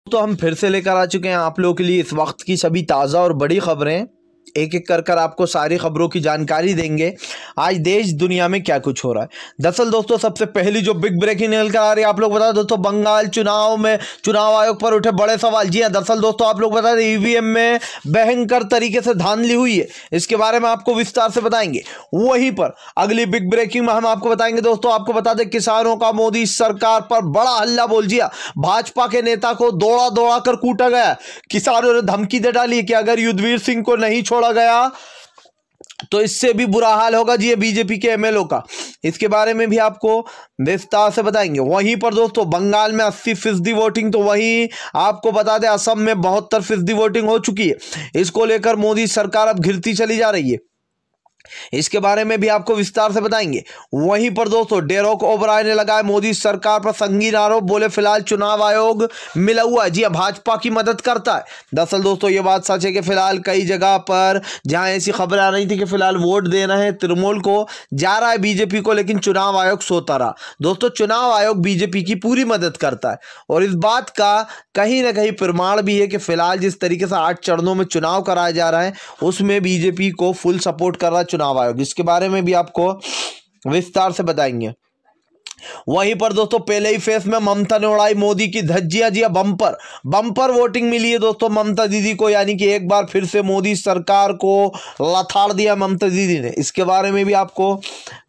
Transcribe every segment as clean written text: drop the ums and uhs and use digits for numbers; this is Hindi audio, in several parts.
तो हम फिर से लेकर आ चुके हैं आप लोगों के लिए इस वक्त की सभी ताज़ा और बड़ी खबरें। एक एक कर आपको सारी खबरों की जानकारी देंगे आज देश दुनिया में क्या कुछ हो रहा है। दरअसल दोस्तों सबसे पहली जो बिग ब्रेकिंग निकल कर आ रही है आप लोग बता दें दोस्तों, बंगाल चुनाव में चुनाव आयोग पर उठे बड़े सवाल। जी हां, दरअसल दोस्तों आप लोग बता दें ईवीएम में भयंकर तरीके से धांधली हुई है, इसके बारे में आपको विस्तार से बताएंगे। वहीं पर अगली बिग ब्रेकिंग में हम आपको बताएंगे दोस्तों, आपको बता दें किसानों का मोदी सरकार पर बड़ा हल्ला बोल दिया। भाजपा के नेता को दौड़ा दौड़ा कर कूटा गया। किसानों ने धमकी दे डाली कि अगर युद्धवीर सिंह को नहीं छोड़ा गया तो इससे भी बुरा हाल होगा जी बीजेपी के एमएलओ का। इसके बारे में भी आपको विस्तार से बताएंगे। वहीं पर दोस्तों बंगाल में 80% वोटिंग, तो वहीं आपको बता दें असम में 72% वोटिंग हो चुकी है। इसको लेकर मोदी सरकार अब घिरती चली जा रही है, इसके बारे में भी आपको विस्तार से बताएंगे। वहीं पर दोस्तों डेरेक ओब्रायन ने लगाया मोदी सरकार पर संगीन आरोप, बोले फिलहाल चुनाव आयोग मिला हुआ है, जी हां भाजपा की मदद करता है। दरअसल दोस्तों ये बात सच है कि फिलहाल कई जगह पर जहां ऐसी खबरें आ रही थी कि फिलहाल वोट देना है तृणमूल को, जा रहा है बीजेपी को, लेकिन चुनाव आयोग सोता रहा। दोस्तों चुनाव आयोग बीजेपी की पूरी मदद करता है और इस बात का कहीं ना कहीं प्रमाण भी है कि फिलहाल जिस तरीके से 8 चरणों में चुनाव कराया जा रहा है उसमें बीजेपी को फुल सपोर्ट कर रहा है चुनाव आयोग। इसके बारे में भी आपको विस्तार से बताएंगे। वहीं पर दोस्तों पहले ही फेस में ममता ने उड़ाई मोदी की धज्जियां, जी बम्पर बम्पर वोटिंग मिली है दोस्तों ममता दीदी को, यानी कि एक बार फिर से मोदी सरकार को लथाड़ दिया ममता दीदी ने। इसके बारे में भी आपको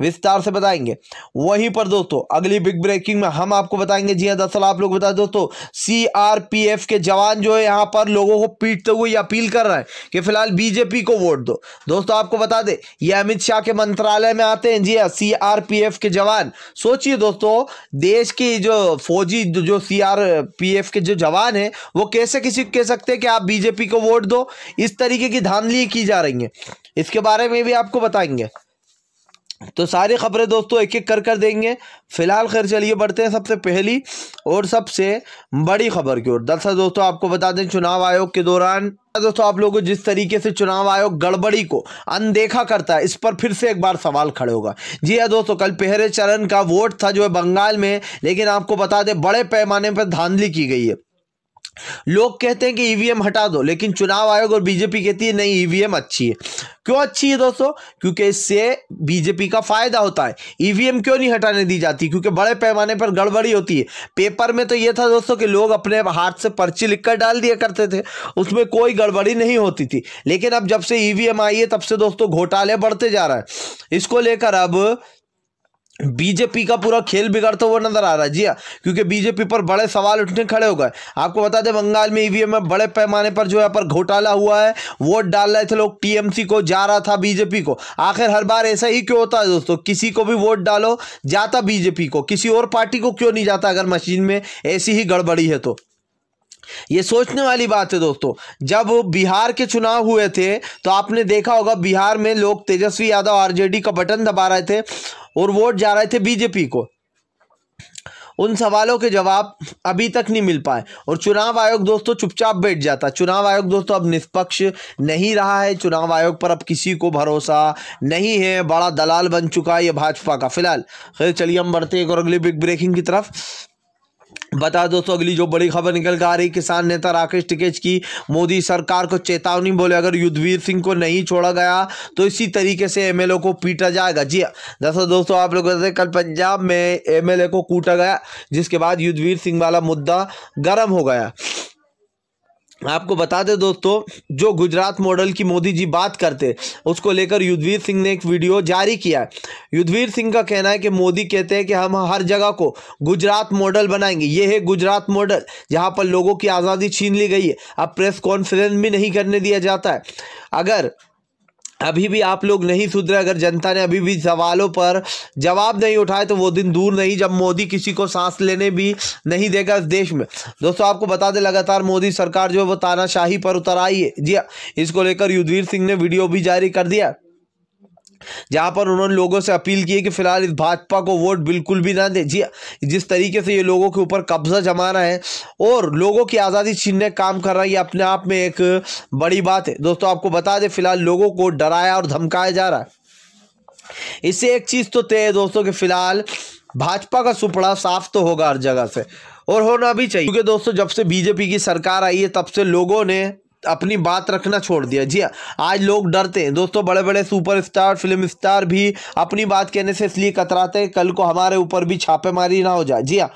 विस्तार से बताएंगे। वहीं पर दोस्तों अगली बिग ब्रेकिंग में हम आपको बताएंगे, जी हाँ दरअसल आप लोग बता दोस्तों सीआरपीएफ के जवान जो है यहाँ पर लोगों को पीटते हुए अपील कर रहे हैं कि फिलहाल बीजेपी को वोट दो। दोस्तों आपको बता दें ये अमित शाह के मंत्रालय में आते हैं, जी हाँ सीआरपीएफ के जवान। सोचिए दोस्तों देश की जो फौजी जो सीआरपीएफ के जो जवान हैं वो कैसे किसी कह सकते हैं कि आप बीजेपी को वोट दो। इस तरीके की धांधली की जा रही है, इसके बारे में भी आपको बताएंगे। तो सारी खबरें दोस्तों एक एक कर देंगे। फिलहाल खैर चलिए बढ़ते हैं सबसे पहली और सबसे बड़ी खबर की ओर। दरअसल दोस्तों आपको बता दें चुनाव आयोग के दौरान दोस्तों आप लोगों को जिस तरीके से चुनाव आयोग गड़बड़ी को अनदेखा करता है, इस पर फिर से एक बार सवाल खड़े होगा। जी हाँ दोस्तों कल पहले चरण का वोट था जो है बंगाल में, लेकिन आपको बता दें बड़े पैमाने पर धांधली की गई है। लोग कहते हैं कि ईवीएम हटा दो, लेकिन चुनाव आयोग और बीजेपी कहती है नहीं ईवीएम अच्छी है। क्यों अच्छी है दोस्तों? क्योंकि इससे बीजेपी का फायदा होता है। ईवीएम क्यों नहीं हटाने दी जाती? क्योंकि बड़े पैमाने पर गड़बड़ी होती है। पेपर में तो यह था दोस्तों कि लोग अपने हाथ से पर्ची लिखकर डाल दिया करते थे, उसमें कोई गड़बड़ी नहीं होती थी। लेकिन अब जब से ईवीएम आई है तब से दोस्तों घोटाले बढ़ते जा रहा है। इसको लेकर अब बीजेपी का पूरा खेल बिगड़ता हुआ नजर आ रहा है। जी हाँ, क्योंकि बीजेपी पर बड़े सवाल उठने खड़े हो गए। आपको बता दें बंगाल में ईवीएम में बड़े पैमाने पर जो है पर घोटाला हुआ है। वोट डाल रहे थे लोग टीएमसी को, जा रहा था बीजेपी को। आखिर हर बार ऐसा ही क्यों होता है दोस्तों? किसी को भी वोट डालो जाता बीजेपी को, किसी और पार्टी को क्यों नहीं जाता अगर मशीन में ऐसी ही गड़बड़ी है तो? ये सोचने वाली बात है दोस्तों। जब बिहार के चुनाव हुए थे तो आपने देखा होगा बिहार में लोग तेजस्वी यादव आरजेडी का बटन दबा रहे थे और वोट जा रहे थे बीजेपी को। उन सवालों के जवाब अभी तक नहीं मिल पाए और चुनाव आयोग दोस्तों चुपचाप बैठ जाता। चुनाव आयोग दोस्तों अब निष्पक्ष नहीं रहा है। चुनाव आयोग पर अब किसी को भरोसा नहीं है, बड़ा दलाल बन चुका है ये भाजपा का। फिलहाल खैर चलिए हम बढ़ते हैं एक और अगली बिग ब्रेकिंग की तरफ। बता दोस्तों अगली जो बड़ी खबर निकल कर आ रही, किसान नेता राकेश टिकैत की मोदी सरकार को चेतावनी, बोले अगर युद्धवीर सिंह को नहीं छोड़ा गया तो इसी तरीके से एमएलए को पीटा जाएगा। जी हाँ दरअसल दोस्तों आप लोग कहते हैं कल पंजाब में एमएलए को कूटा गया, जिसके बाद युद्धवीर सिंह वाला मुद्दा गर्म हो गया। आपको बता दें दोस्तों जो गुजरात मॉडल की मोदी जी बात करते उसको लेकर युद्धवीर सिंह ने एक वीडियो जारी किया है। युद्धवीर सिंह का कहना है कि मोदी कहते हैं कि हम हर जगह को गुजरात मॉडल बनाएंगे। ये है गुजरात मॉडल जहां पर लोगों की आज़ादी छीन ली गई है। अब प्रेस कॉन्फ्रेंस भी नहीं करने दिया जाता है। अगर अभी भी आप लोग नहीं सुधरे, अगर जनता ने अभी भी सवालों पर जवाब नहीं उठाए तो वो दिन दूर नहीं जब मोदी किसी को सांस लेने भी नहीं देगा इस देश में। दोस्तों आपको बता दें लगातार मोदी सरकार जो है वो तानाशाही पर उतर आई है। जी हाँ, इसको लेकर युद्धवीर सिंह ने वीडियो भी जारी कर दिया जहां पर उन्होंने लोगों से अपील की है कि फिलहाल इस भाजपा को वोट बिल्कुल भी ना दे। जी जिस तरीके से ये लोगों के ऊपर कब्जा जमा रहा है और लोगों की आज़ादी छीनने का काम कर रहा है, ये अपने आप में एक बड़ी बात है। दोस्तों आपको बता दें फिलहाल लोगों को डराया और धमकाया जा रहा है। इससे एक चीज़ तो तय है दोस्तों कि फिलहाल भाजपा का सुपड़ा साफ तो होगा हर जगह से और होना भी चाहिए, क्योंकि दोस्तों जब से बीजेपी की सरकार आई है तब से लोगों ने अपनी बात रखना छोड़ दिया। जी हाँ, आज लोग डरते हैं दोस्तों, बड़े बड़े सुपरस्टार फिल्म स्टार भी अपनी बात कहने से इसलिए कतराते हैं कल को हमारे ऊपर भी छापेमारी ना हो जाए। जी हाँ,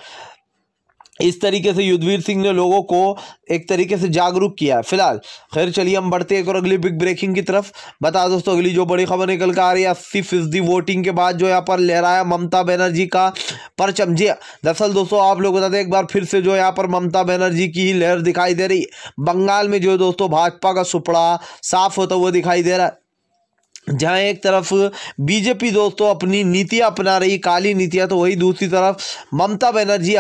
इस तरीके से युद्धवीर सिंह ने लोगों को एक तरीके से जागरूक किया है। फिलहाल खैर चलिए हम बढ़ते हैं और अगली बिग ब्रेकिंग की तरफ। बता दोस्तों अगली जो बड़ी खबर निकल कर आ रही है, 80% वोटिंग के बाद जो यहाँ पर लहराया ममता बनर्जी का परचम। जी दरअसल दोस्तों आप लोग बताते हैं एक बार फिर से जो यहाँ पर ममता बनर्जी की ही लहर दिखाई दे रही है। बंगाल में जो दोस्तों भाजपा का सुपड़ा साफ होता हुआ दिखाई दे रहा है, जहां एक तरफ बीजेपी दोस्तों अपनी नीतियां अपना रही, काली नीतियां, तो वही दूसरी तरफ ममता बनर्जी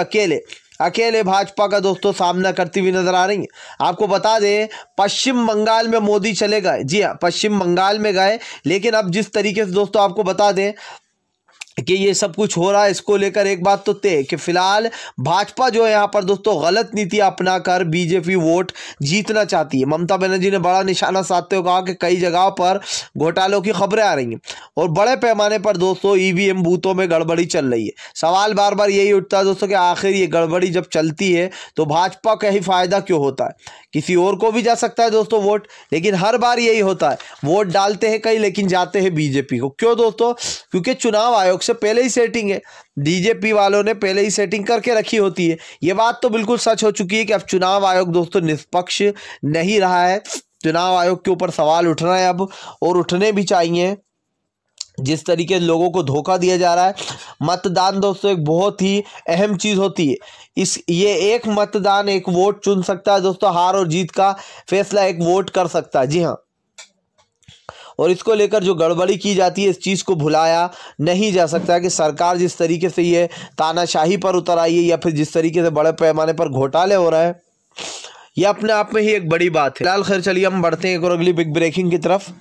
अकेले भाजपा का दोस्तों सामना करती हुई नजर आ रही है। आपको बता दें पश्चिम बंगाल में मोदी चले गए। जी हाँ, पश्चिम बंगाल में गए, लेकिन अब जिस तरीके से दोस्तों आपको बता दें कि ये सब कुछ हो रहा है, इसको लेकर एक बात तो तय कि फिलहाल भाजपा जो है यहाँ पर दोस्तों गलत नीति अपनाकर बीजेपी वोट जीतना चाहती है। ममता बनर्जी ने बड़ा निशाना साधते हुए कहा कि कई जगहों पर घोटालों की खबरें आ रही हैं और बड़े पैमाने पर दोस्तों ईवीएम बूथों में गड़बड़ी चल रही है। सवाल बार बार यही उठता है दोस्तों कि आखिर ये गड़बड़ी जब चलती है तो भाजपा का ही फायदा क्यों होता है? किसी और को भी जा सकता है दोस्तों वोट, लेकिन हर बार यही होता है, वोट डालते हैं कई लेकिन जाते हैं बीजेपी को। क्यों दोस्तों? क्योंकि चुनाव आयोग से पहले ही सेटिंग है, बीजेपी वालों ने पहले ही सेटिंग करके रखी होती है। ये बात तो बिल्कुल सच हो चुकी है कि अब चुनाव आयोग दोस्तों निष्पक्ष नहीं रहा है। चुनाव आयोग के ऊपर सवाल उठ रहे हैं अब, और उठने भी चाहिए। जिस तरीके से लोगों को धोखा दिया जा रहा है, मतदान दोस्तों एक बहुत ही अहम चीज होती है। ये एक मतदान एक वोट चुन सकता है दोस्तों, हार और जीत का फैसला एक वोट कर सकता है। जी हाँ, और इसको लेकर जो गड़बड़ी की जाती है इस चीज़ को भुलाया नहीं जा सकता कि सरकार जिस तरीके से ये तानाशाही पर उतर आई है या फिर जिस तरीके से बड़े पैमाने पर घोटाले हो रहे हैं, यह अपने आप में ही एक बड़ी बात है। फिलहाल खैर चलिए हम बढ़ते हैं और अगली बिग ब्रेकिंग की तरफ।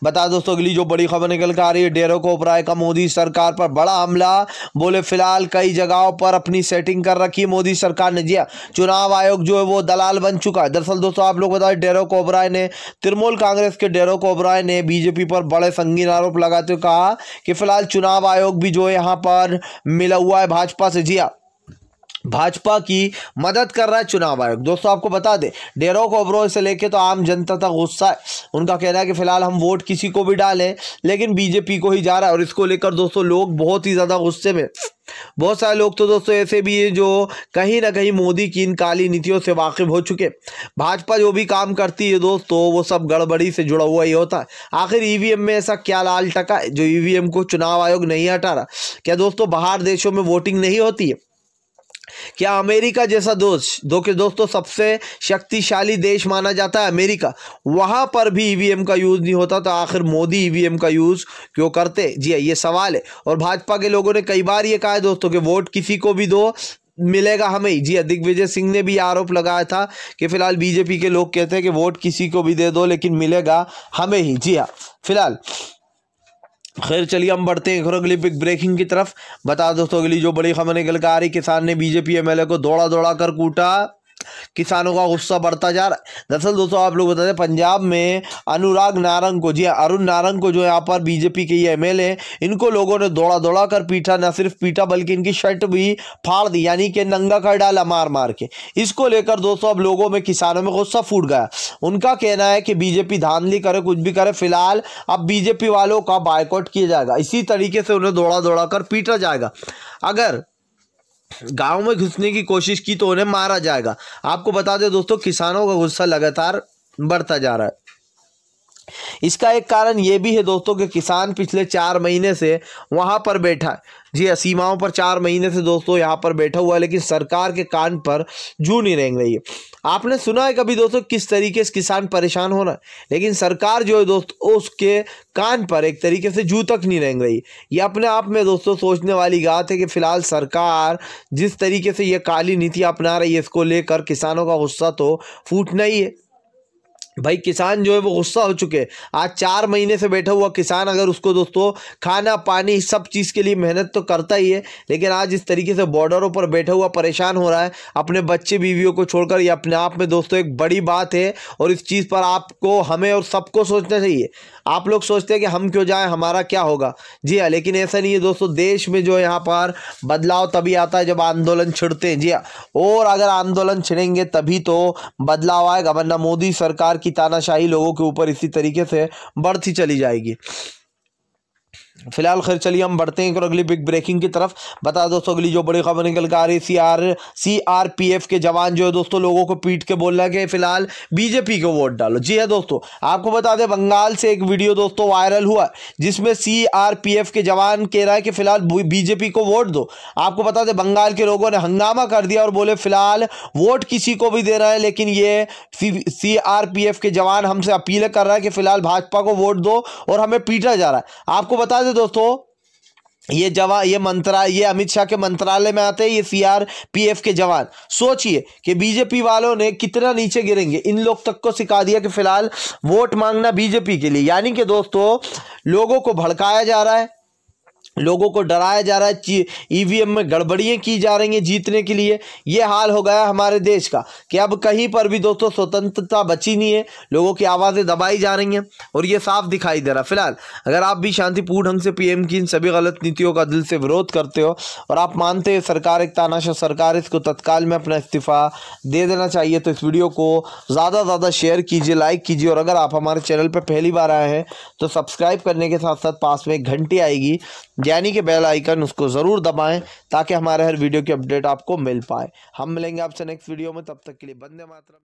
बता दोस्तों अगली जो बड़ी खबर निकल कर आ रही है, डेरेक ओब्राय का मोदी सरकार पर बड़ा हमला। बोले फिलहाल कई जगहों पर अपनी सेटिंग कर रखी है मोदी सरकार ने। जी हाँ, चुनाव आयोग जो है वो दलाल बन चुका है। दरअसल दोस्तों आप लोग बताएं डेरेक ओब्राय ने, तृणमूल कांग्रेस के डेरेक ओब्राय ने बीजेपी पर बड़े संगीन आरोप लगाते हुए कहा कि फिलहाल चुनाव आयोग भी जो है यहाँ पर मिला हुआ है भाजपा से। जी हाँ, भाजपा की मदद कर रहा है चुनाव आयोग। दोस्तों आपको बता दें डेरेक ओब्राय से लेके तो आम जनता तक गुस्सा है। उनका कहना है कि फिलहाल हम वोट किसी को भी डालें लेकिन बीजेपी को ही जा रहा है, और इसको लेकर दोस्तों लोग बहुत ही ज़्यादा गुस्से में। बहुत सारे लोग तो दोस्तों ऐसे भी हैं जो कहीं ना कहीं मोदी की इन काली नीतियों से वाकिफ हो चुके। भाजपा जो भी काम करती है दोस्तों वो सब गड़बड़ी से जुड़ा हुआ ही होता है। आखिर ईवीएम में ऐसा क्या लाल टका है जो ईवीएम को चुनाव आयोग नहीं हटा रहा? क्या दोस्तों बाहर देशों में वोटिंग नहीं होती है? क्या अमेरिका जैसा दोस्तों सबसे शक्तिशाली देश माना जाता है अमेरिका, वहां पर भी ईवीएम का यूज नहीं होता, तो आखिर मोदी ईवीएम का यूज क्यों करते? जी ये सवाल है। और भाजपा के लोगों ने कई बार ये कहा है दोस्तों कि वोट किसी को भी दो मिलेगा हमें ही। जी दिग्विजय सिंह ने भी आरोप लगाया था कि फिलहाल बीजेपी के लोग कहते हैं कि वोट किसी को भी दे दो लेकिन मिलेगा हमें ही। जी हाँ, फिलहाल खैर चलिए हम बढ़ते हैं अगली बिग ब्रेकिंग की तरफ। बता दोस्तों अगली जो बड़ी खबर निकल कर आ रही, किसान ने बीजेपी एमएलए को दौड़ा कर कूटा, किसानों का गुस्सा बढ़ता जा रहा है। दरअसल दोस्तों आप लोग बता दें पंजाब में अनुराग नारंग को, जी अरुण नारंग को जो यहाँ पर बीजेपी के ये एमएलए, इनको लोगों ने दौड़ा कर पीटा। न सिर्फ पीटा बल्कि इनकी शर्ट भी फाड़ दी, यानी कि नंगा कर डाला मार के। इसको लेकर दोस्तों अब लोगों में, किसानों में गुस्सा फूट गया। उनका कहना है कि बीजेपी धांधली करे कुछ भी करे, फिलहाल अब बीजेपी वालों का बायकॉट किया जाएगा। इसी तरीके से उन्हें दौड़ा कर पीटा जाएगा। अगर गांव में घुसने की कोशिश की तो उन्हें मारा जाएगा। आपको बता दें दोस्तों किसानों का गुस्सा लगातार बढ़ता जा रहा है। इसका एक कारण यह भी है दोस्तों कि किसान पिछले 4 महीने से वहां पर बैठा है। जी सीमाओं पर 4 महीने से दोस्तों यहाँ पर बैठा हुआ है, लेकिन सरकार के कान पर जू नहीं रेंग रही है। आपने सुना है कभी दोस्तों किस तरीके से किसान परेशान हो रहा है, लेकिन सरकार जो है दोस्तों उसके कान पर एक तरीके से जू तक नहीं रेंग रही। ये अपने आप में दोस्तों सोचने वाली बात है कि फिलहाल सरकार जिस तरीके से ये काली नीति अपना रही है, इसको लेकर किसानों का गुस्सा तो फूटना ही है। भाई किसान जो है वो गुस्सा हो चुके हैं। आज 4 महीने से बैठा हुआ किसान, अगर उसको दोस्तों खाना पानी सब चीज़ के लिए मेहनत तो करता ही है, लेकिन आज इस तरीके से बॉर्डरों पर बैठा हुआ परेशान हो रहा है अपने बच्चे बीवियों को छोड़कर, ये अपने आप में दोस्तों एक बड़ी बात है। और इस चीज़ पर आपको, हमें और सबको सोचना चाहिए। आप लोग सोचते हैं कि हम क्यों जाएं, हमारा क्या होगा। जी हाँ, लेकिन ऐसा नहीं है दोस्तों। देश में जो यहाँ पर बदलाव तभी आता है जब आंदोलन छिड़ते हैं। जी हाँ, और अगर आंदोलन छिड़ेंगे तभी तो बदलाव आएगा, वरना मोदी सरकार की तानाशाही लोगों के ऊपर इसी तरीके से बढ़ती चली जाएगी। फिलहाल खैर चलिए हम बढ़ते हैं और अगली बिग ब्रेकिंग की तरफ। बता दोस्तों अगली जो बड़ी खबर निकल कर आ रही है, CRPF के जवान जो है दोस्तों लोगों को पीट के बोल रहा है कि फिलहाल बीजेपी को वोट डालो। जी है दोस्तों, आपको बता दें बंगाल से एक वीडियो दोस्तों वायरल हुआ जिसमें CRPF के जवान कह रहा है कि फिलहाल बीजेपी को वोट दो। आपको बता दें बंगाल के लोगों ने हंगामा कर दिया और बोले फिलहाल वोट किसी को भी दे रहा है, लेकिन ये CRPF के जवान हमसे अपील कर रहा है कि फिलहाल भाजपा को वोट दो और हमें पीटा जा रहा है। आपको बता दें दोस्तों ये अमित शाह के मंत्रालय में आते हैं ये CRPF के जवान। सोचिए कि बीजेपी वालों ने कितना नीचे गिरेंगे। इन लोग तक को सिखा दिया कि फिलहाल वोट मांगना बीजेपी के लिए, यानी कि दोस्तों लोगों को भड़काया जा रहा है, लोगों को डराया जा रहा है, EVM में गड़बड़ियां की जा रही हैं जीतने के लिए। ये हाल हो गया हमारे देश का कि अब कहीं पर भी दोस्तों स्वतंत्रता बची नहीं है, लोगों की आवाज़ें दबाई जा रही हैं और ये साफ दिखाई दे रहा है। फिलहाल अगर आप भी शांतिपूर्ण ढंग से PM की इन सभी गलत नीतियों का दिल से विरोध करते हो और आप मानते हैं सरकार एक तानाशाह सरकार, इसको तत्काल में अपना इस्तीफा दे देना चाहिए, तो इस वीडियो को ज़्यादा से ज़्यादा शेयर कीजिए, लाइक कीजिए और अगर आप हमारे चैनल पर पहली बार आए हैं तो सब्सक्राइब करने के साथ साथ पास में एक घंटी आएगी यानी कि बेल आइकन, उसको ज़रूर दबाएं ताकि हमारे हर वीडियो की अपडेट आपको मिल पाए। हम मिलेंगे आपसे नेक्स्ट वीडियो में, तब तक के लिए वंदे मातरम।